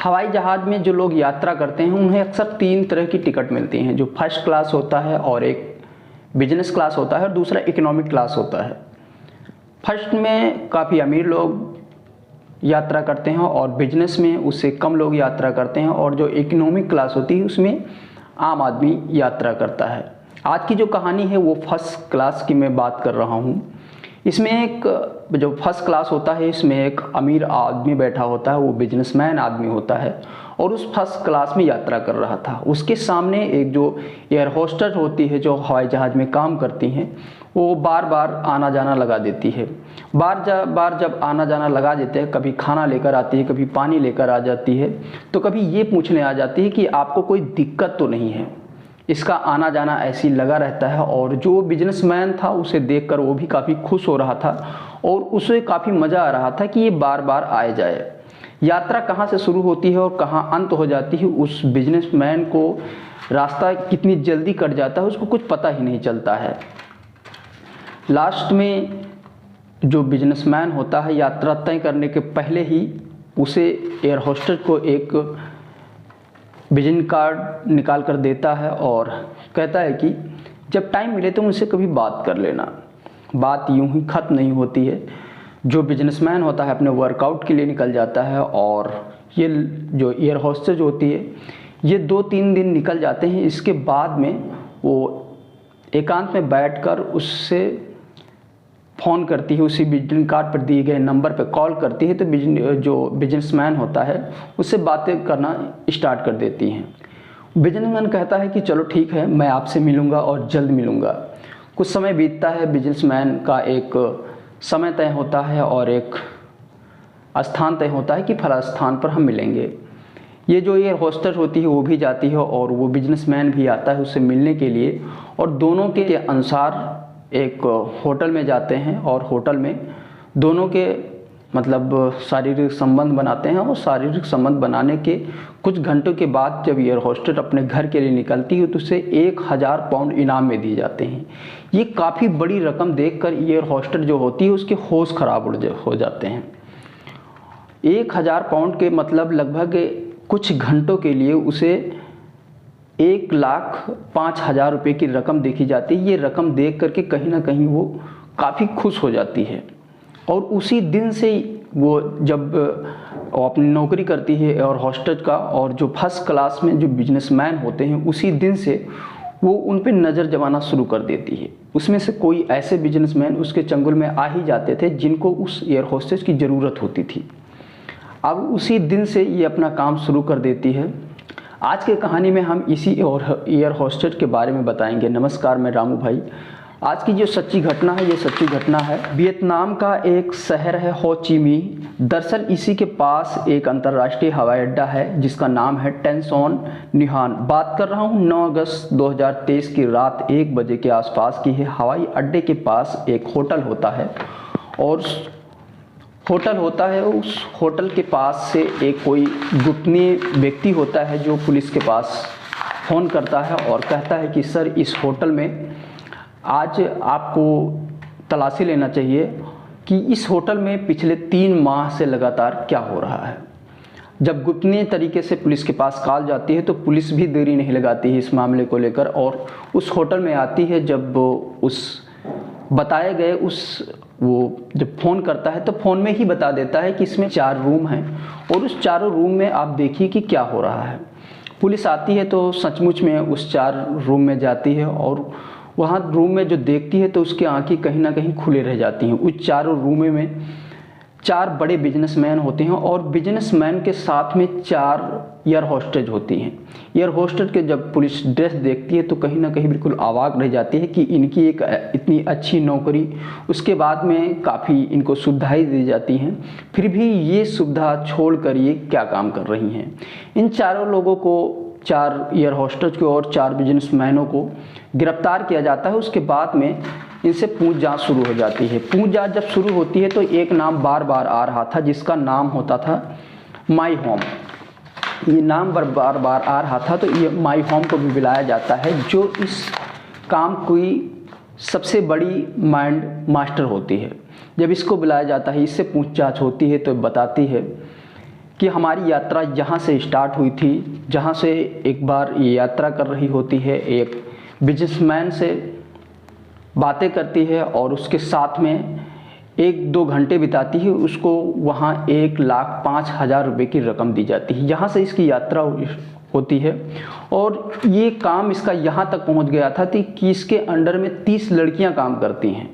हवाई जहाज़ में जो लोग यात्रा करते हैं उन्हें अक्सर 3 तरह की टिकट मिलती हैं, जो फर्स्ट क्लास होता है और एक बिजनेस क्लास होता है और दूसरा इकोनॉमिक क्लास होता है। फर्स्ट में काफ़ी अमीर लोग यात्रा करते हैं और बिजनेस में उससे कम लोग यात्रा करते हैं, और जो इकोनॉमिक क्लास होती है उसमें आम आदमी यात्रा करता है। आज की जो कहानी है वो फर्स्ट क्लास की मैं बात कर रहा हूँ। इसमें एक जो फर्स्ट क्लास होता है इसमें एक अमीर आदमी बैठा होता है, वो बिजनेसमैन आदमी होता है और उस फर्स्ट क्लास में यात्रा कर रहा था। उसके सामने एक जो एयर होस्टेस होती है जो हवाई जहाज़ में काम करती हैं, वो बार बार आना जाना लगा देती है। बार जब आना जाना लगा देते हैं, कभी खाना लेकर आती है, कभी पानी लेकर आ जाती है, तो कभी ये पूछने आ जाती है कि आपको कोई दिक्कत तो नहीं है। इसका आना जाना ऐसी लगा रहता है और जो बिजनेसमैन था उसे देखकर वो भी काफ़ी खुश हो रहा था और उसे काफ़ी मज़ा आ रहा था कि ये बार बार आए जाए। यात्रा कहाँ से शुरू होती है और कहाँ अंत हो जाती है, उस बिजनेसमैन को रास्ता कितनी जल्दी कट जाता है उसको कुछ पता ही नहीं चलता है। लास्ट में जो बिजनेसमैन होता है यात्रा तय करने के पहले ही उसे एयर होस्टेस को एक विजिटिंग कार्ड निकाल कर देता है और कहता है कि जब टाइम मिले तो मुझसे कभी बात कर लेना। बात यूं ही ख़त्म नहीं होती है। जो बिजनेसमैन होता है अपने वर्कआउट के लिए निकल जाता है और ये जो एयर होस्टेस होती है ये 2-3 दिन निकल जाते हैं। इसके बाद में वो एकांत में बैठकर उससे फ़ोन करती है, उसी विजिटिंग कार्ड पर दिए गए नंबर पर कॉल करती है, तो जो बिजनेसमैन होता है उससे बातें करना स्टार्ट कर देती हैं। बिजनेसमैन कहता है कि चलो ठीक है, मैं आपसे मिलूँगा और जल्द मिलूँगा। कुछ समय बीतता है, बिजनेसमैन का एक समय तय होता है और एक स्थान तय होता है कि फला स्थान पर हम मिलेंगे। ये जो एयर होस्टेस होती है वो भी जाती है और वो बिजनेसमैन भी आता है उससे मिलने के लिए, और दोनों के अनुसार एक होटल में जाते हैं और होटल में दोनों के मतलब शारीरिक संबंध बनाते हैं। और शारीरिक संबंध बनाने के कुछ घंटों के बाद जब एयर होस्टेस अपने घर के लिए निकलती है तो उसे 1000 पाउंड इनाम में दिए जाते हैं। ये काफ़ी बड़ी रकम देखकर एयर होस्टेस जो होती है उसके होश खराब हो जाते हैं। 1000 पाउंड के मतलब लगभग कुछ घंटों के लिए उसे 1,05,000 रुपये की रकम देखी जाती है। ये रकम देख करके कहीं ना कहीं वो काफ़ी खुश हो जाती है और उसी दिन से वो जब अपनी नौकरी करती है एयर होस्टेस का, और जो फर्स्ट क्लास में जो बिजनेसमैन होते हैं उसी दिन से वो उन पे नज़र जमाना शुरू कर देती है। उसमें से कोई ऐसे बिजनेसमैन उसके चंगुल में आ ही जाते थे जिनको उस एयर होस्टेस की ज़रूरत होती थी। अब उसी दिन से ये अपना काम शुरू कर देती है। आज की कहानी में हम इसी एयर होस्टेस के बारे में बताएंगे। नमस्कार, मैं रामू भाई। आज की जो सच्ची घटना है ये सच्ची घटना है वियतनाम का एक शहर है हो ची मिन्ह। दरअसल इसी के पास एक अंतर्राष्ट्रीय हवाई अड्डा है जिसका नाम है टेन सोन न्हान। बात कर रहा हूँ 9 अगस्त 2023 की रात 1 बजे के आसपास की है। हवाई अड्डे के पास एक होटल होता है और उस होटल के पास से एक कोई गोपनीय व्यक्ति होता है जो पुलिस के पास फ़ोन करता है और कहता है कि सर इस होटल में आज आपको तलाशी लेना चाहिए कि इस होटल में पिछले 3 माह से लगातार क्या हो रहा है। जब गोपनीय तरीके से पुलिस के पास कॉल जाती है तो पुलिस भी देरी नहीं लगाती है इस मामले को लेकर और उस होटल में आती है। जब उस बताए गए वो जब फ़ोन करता है तो फ़ोन में ही बता देता है कि इसमें 4 रूम हैं और उस चारों रूम में आप देखिए कि क्या हो रहा है। पुलिस आती है तो सचमुच में उस 4 रूम में जाती है और वहाँ रूम में जो देखती है तो उसकी आंखें कहीं ना कहीं खुले रह जाती हैं। उस चारों रूम में 4 बड़े बिजनेसमैन होते हैं और बिजनेसमैन के साथ में 4 एयर होस्टेस होती हैं। एयर होस्टेस के जब पुलिस ड्रेस देखती है तो कहीं ना कहीं बिल्कुल अवाक रह जाती है कि इनकी एक इतनी अच्छी नौकरी, उसके बाद में काफ़ी इनको सुविधाएं दी जाती हैं, फिर भी ये सुविधा छोड़कर ये क्या काम कर रही हैं। इन चारों लोगों को, 4 एयर होस्टेस को और 4 बिजनेसमैनों को गिरफ्तार किया जाता है। उसके बाद में इनसे पूछताछ शुरू हो जाती है। पूछताछ जब शुरू होती है तो एक नाम बार बार आ रहा था जिसका नाम होता था माई होम। ये नाम बार बार आ रहा था तो ये माई होम को भी बुलाया जाता है जो इस काम की सबसे बड़ी माइंड मास्टर होती है। जब इसको बुलाया जाता है, इससे पूछताछ होती है तो बताती है कि हमारी यात्रा यहाँ से स्टार्ट हुई थी, जहाँ से एक बार ये यात्रा कर रही होती है, एक बिजनेसमैन से बातें करती है और उसके साथ में 1-2 घंटे बिताती है, उसको वहाँ 1,05,000 रुपये की रकम दी जाती है। यहाँ से इसकी यात्रा होती है और ये काम इसका यहाँ तक पहुँच गया था कि इसके अंडर में 30 लड़कियाँ काम करती हैं।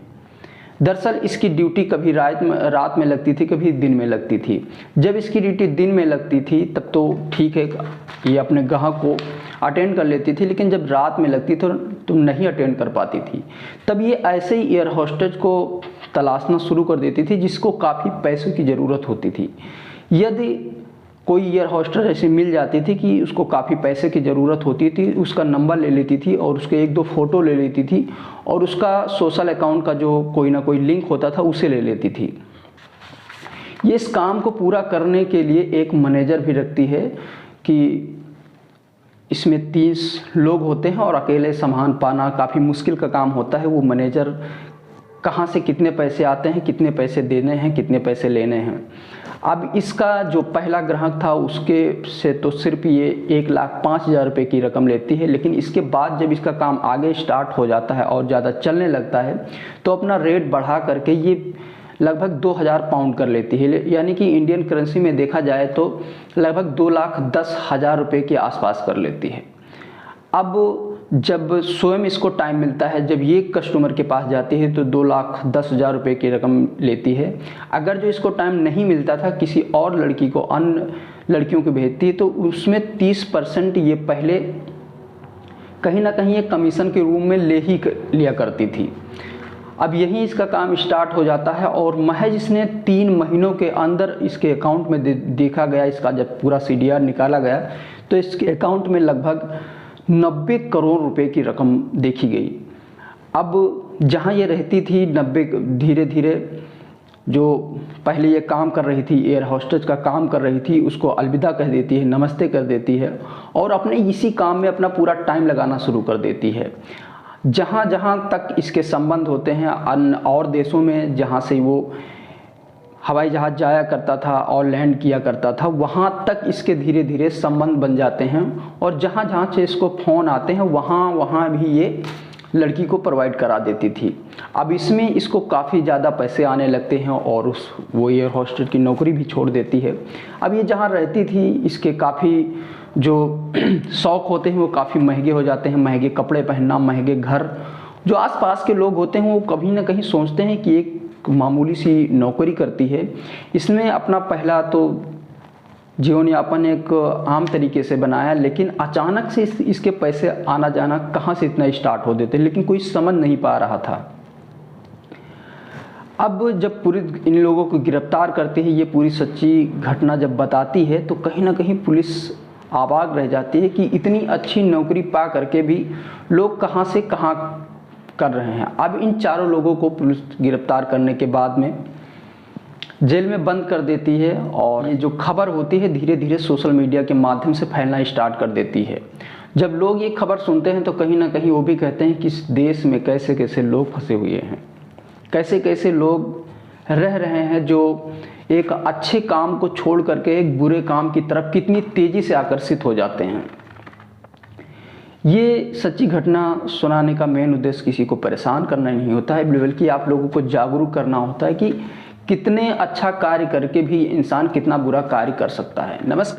दरअसल इसकी ड्यूटी कभी रात में लगती थी, कभी दिन में लगती थी। जब इसकी ड्यूटी दिन में लगती थी तब तो ठीक है, ये अपने ग्राहक को अटेंड कर लेती थी, लेकिन जब रात में लगती तो नहीं अटेंड कर पाती थी। तब ये ऐसे ही एयर होस्टेज को तलाशना शुरू कर देती थी जिसको काफ़ी पैसों की ज़रूरत होती थी। यदि कोई एयर होस्टेज ऐसी मिल जाती थी कि उसको काफ़ी पैसे की ज़रूरत होती थी, उसका नंबर ले लेती थी और उसके 1-2 फ़ोटो ले लेती थी और उसका सोशल अकाउंट का जो कोई ना कोई लिंक होता था उसे ले लेती थी। ये इस काम को पूरा करने के लिए एक मैनेजर भी रखती है कि इसमें 30 लोग होते हैं और अकेले सामान पाना काफ़ी मुश्किल का काम होता है। वो मैनेजर कहाँ से कितने पैसे आते हैं, कितने पैसे देने हैं, कितने पैसे लेने हैं। अब इसका जो पहला ग्राहक था उसके से तो सिर्फ ये 1,05,000 रुपये की रकम लेती है, लेकिन इसके बाद जब इसका काम आगे स्टार्ट हो जाता है और ज़्यादा चलने लगता है तो अपना रेट बढ़ा करके ये लगभग 2,000 पाउंड कर लेती है, यानी कि इंडियन करेंसी में देखा जाए तो लगभग 2,10,000 रुपये के आसपास कर लेती है। अब जब स्वयं इसको टाइम मिलता है, जब ये कस्टमर के पास जाती है तो 2,10,000 रुपये की रकम लेती है। अगर जो इसको टाइम नहीं मिलता था, किसी और लड़की को, अन्य लड़कियों को भेजती है तो उसमें 30% ये पहले कहीं ना कहीं एक कमीशन के रूप में लिया करती थी। अब यही इसका काम स्टार्ट हो जाता है और महज इसने 3 महीनों के अंदर इसके अकाउंट में देखा गया, इसका जब पूरा CDR निकाला गया तो इसके अकाउंट में लगभग 90 करोड़ रुपए की रकम देखी गई। अब जहाँ ये रहती थी, धीरे धीरे जो पहले ये काम कर रही थी, एयर होस्टेज का काम कर रही थी, उसको अलविदा कह देती है, नमस्ते कर देती है और अपने इसी काम में अपना पूरा टाइम लगाना शुरू कर देती है। जहाँ जहाँ तक इसके संबंध होते हैं अन्य और देशों में, जहाँ से वो हवाई जहाज़ जाया करता था और लैंड किया करता था, वहाँ तक इसके धीरे धीरे संबंध बन जाते हैं और जहाँ जहाँ से इसको फ़ोन आते हैं वहाँ भी ये लड़की को प्रोवाइड करा देती थी। अब इसमें इसको काफ़ी ज़्यादा पैसे आने लगते हैं और वो एयर होस्टेज की नौकरी भी छोड़ देती है। अब ये जहाँ रहती थी इसके काफ़ी जो शौक़ होते हैं वो काफ़ी महंगे हो जाते हैं, महंगे कपड़े पहनना, महंगे घर। जो आसपास के लोग होते हैं वो कभी ना कहीं सोचते हैं कि एक मामूली सी नौकरी करती है, इसने अपना पहला तो जीवन यापन एक आम तरीके से बनाया, लेकिन अचानक से इसके पैसे आना जाना कहाँ से इतना स्टार्ट हो देते, लेकिन कोई समझ नहीं पा रहा था। अब जब पूरी इन लोगों को गिरफ्तार करते हैं, ये पूरी सच्ची घटना जब बताती है तो कहीं ना कहीं पुलिस आबाग रह जाती है कि इतनी अच्छी नौकरी पा करके भी लोग कहाँ से कहाँ कर रहे हैं। अब इन चारों लोगों को पुलिस गिरफ्तार करने के बाद में जेल में बंद कर देती है और ये जो खबर होती है धीरे धीरे सोशल मीडिया के माध्यम से फैलना स्टार्ट कर देती है। जब लोग ये खबर सुनते हैं तो कहीं ना कहीं वो भी कहते हैं कि इस देश में कैसे कैसे लोग फंसे हुए हैं, कैसे कैसे लोग रह रहे हैं जो एक अच्छे काम को छोड़ करके एक बुरे काम की तरफ कितनी तेज़ी से आकर्षित हो जाते हैं। ये सच्ची घटना सुनाने का मेन उद्देश्य किसी को परेशान करना नहीं होता है, बल्कि आप लोगों को जागरूक करना होता है कि कितने अच्छा कार्य करके भी इंसान कितना बुरा कार्य कर सकता है। नमस्कार।